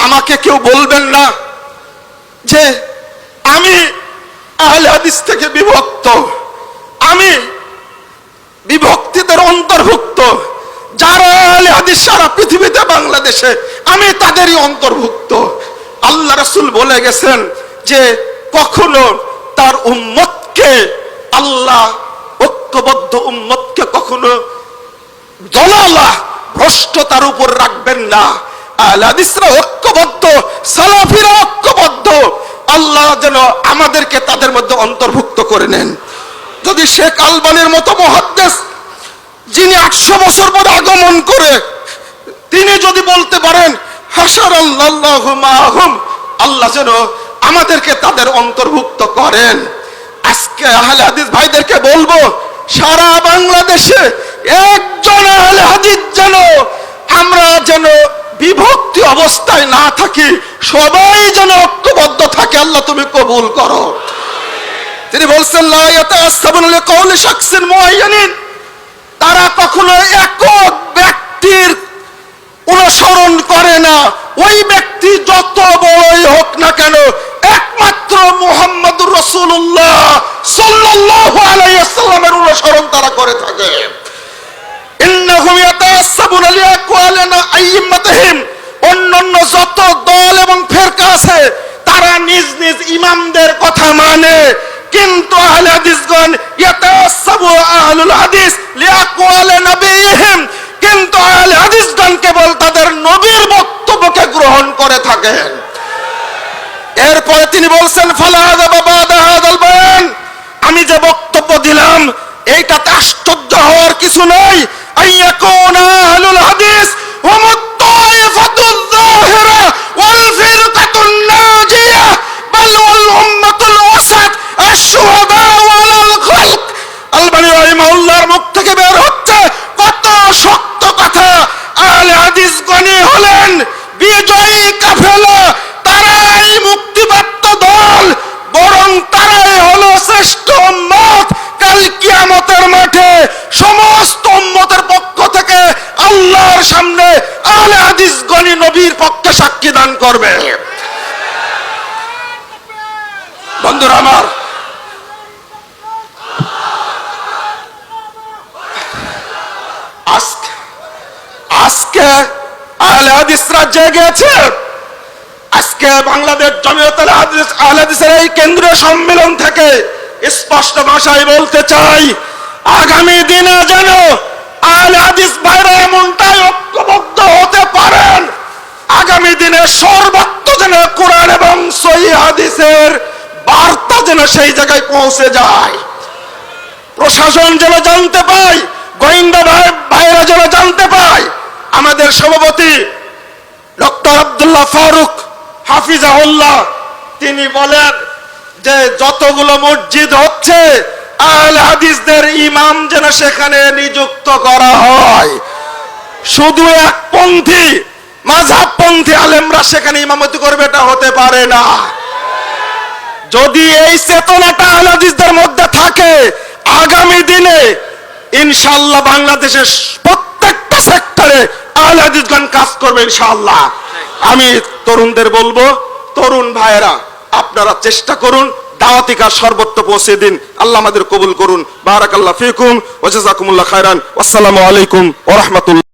আমাকে কেউ বলবেন না যে আমি আহলে হাদিস থেকে বিভক্ত, আমি বিভক্তিদের অন্তর্ভুক্ত। যারা আহলে হাদিস সারা পৃথিবীতে, বাংলাদেশে, আমি তাদেরই অন্তর্ভুক্ত। আল্লাহ রাসূল বলে গেছেন যে কখনো তার উম্মতকে, আল্লাহ ঐক্যবদ্ধ উম্মতকে কখনো দলালা ভ্রষ্টতার উপর রাখবেন না। আহলে হাদিসরা ঐক্যবদ্ধ, সালাফিরা ঐক্যবদ্ধ। আল্লাহ যেন আমাদেরকে তাদের মধ্যে অন্তর্ভুক্ত করে নেন। যদি শেখ আলবানীর মতো মুহাদ্দিস, যিনি 800 বছর পর আগমন করে, তিনি যদি বলতে পারেন হাশারাল্লাহু মাআহুম, আল্লাহ যেন আমাদেরকে তাদের অন্তর্ভুক্ত করেন। আজকে আহলে হাদিস ভাইদেরকে বলবো, সারা বাংলাদেশে একজন আহলে হাদিস যেন, আমরা যেন বিভক্তি অবস্থায় না থাকি, সবাই যেন ঐক্যবদ্ধ থাকে। আল্লাহ তুমি কবুল করো। তিনি বলছেন লা ইয়াতাআসসাবুনা লিকাউলি শাখসিন মুআয়্যানিন, তারা কখনো একক ব্যক্তির অনুসরণ করে না। ওই ব্যক্তি যত বড়ই হোক না কেন, একমাত্র মুহাম্মদুর রাসূলুল্লাহ সাল্লাল্লাহু আলাইহি ওয়াসাল্লামের অনুসরণ তারা করে থাকে। ইন্নাহুম ইয়াতাআসসাবুনা লিআকওয়ালিনা আইয়্যিমাতিহিম, অন্যান্য যত দল এবং ফিরকা আছে তারা নিজ নিজ ইমামদের কথা মানে, কিন্তু আহলে হাদিসগণ ইয়াতাআসসাবু আহলুল হাদিস লিআকওয়ালি নবিয়িহিম, কিন্তু আহলে হাদিসগণ কেবল তাদের নবীর বক্তব্যকে গ্রহণ করে থাকেন। এরপরে তিনি বলছেন ফালা আযাবা বাদা হাযাল বায়ান, আমি যে বক্তব্য দিলাম এইটাতে আশ্চর্য হওয়ার কিছু নাই। আইয়াকুনা আহলুল হাদিস হুমুত তাইফাতুল যাহিরা ওয়াল ফিরকাতুন নাজিয়া বাল ওয়াল উম্মাতুল ওয়াসাত আশ-শুহাদা ওয়ালাল খালক। আলবানী রাহিমাহুল্লাহর মুখ থেকে বের হচ্ছে কত শক্ত কথা। আহলে হাদিসগণই হলেন বিজয়ী কাফেলা, তারাই মুক্তিপ্রাপ্ত দল, বরং তারাই হলো শ্রেষ্ঠ উম্মত। কাল কিয়ামতের মাঠে সমস্ত উম্মতের পক্ষ থেকে আল্লাহর সামনে আহলে হাদিসগণই নবীর পক্ষে সাক্ষী দান করবে। বন্ধুরা আমার, আজকে আহলে হাদিসরা জেগেছে। আজকে বাংলাদেশ জমিয়ত আহলে হাদিসের এই কেন্দ্রীয় সম্মেলন থেকে স্পষ্ট ভাষায় বলতে চাই, আগামী দিনে যেন আহলে হাদিস ভাইরা এমনটাই ঐক্যবদ্ধ হতে পারেন, আগামী দিনে সর্বত্র যেন কোরআন এবং সহিহ হাদিসের বার্তা যেন সেই জায়গায় পৌঁছে যায়। প্রশাসন যেন জানতে পায়, গোয়েন্দা ভাইরা যেন জানতে পায়। আমাদের সভাপতি ডক্টর আব্দুল্লাহ ফারুক হাফিজাহুল্লাহ তিনি বলেন যে যতগুলো মসজিদ হচ্ছে আহলে হাদিসদের ইমাম যেন সেখানে নিযুক্ত করা হয়। শুধু একপন্থী মাযহাবপন্থী আলেমরা সেখানে ইমামতি করবে, এটা হতে পারে না। যদি এই চেতনাটা আহলে হাদিসদের মধ্যে থাকে, আগামী দিনে ইনশাআল্লাহ বাংলাদেশের প্রত্যেকটা সেক্টরে আহলে হাদিসগণ কাজ করবে ইনশাআল্লাহ। আমি তরুণদের বলবো, তরুণ ভাইয়েরা আপনারা চেষ্টা করুন, দাওয়াতি কাজ সর্বত্র পৌঁছে দিন। আল্লাহ আমাদের কবুল করুন। বারাকাল্লাহু ফিকুম ওয়া জাযাকুমুল্লাহু খাইরান। আসসালামু আলাইকুম ওয়া রাহমাতুল্লাহ।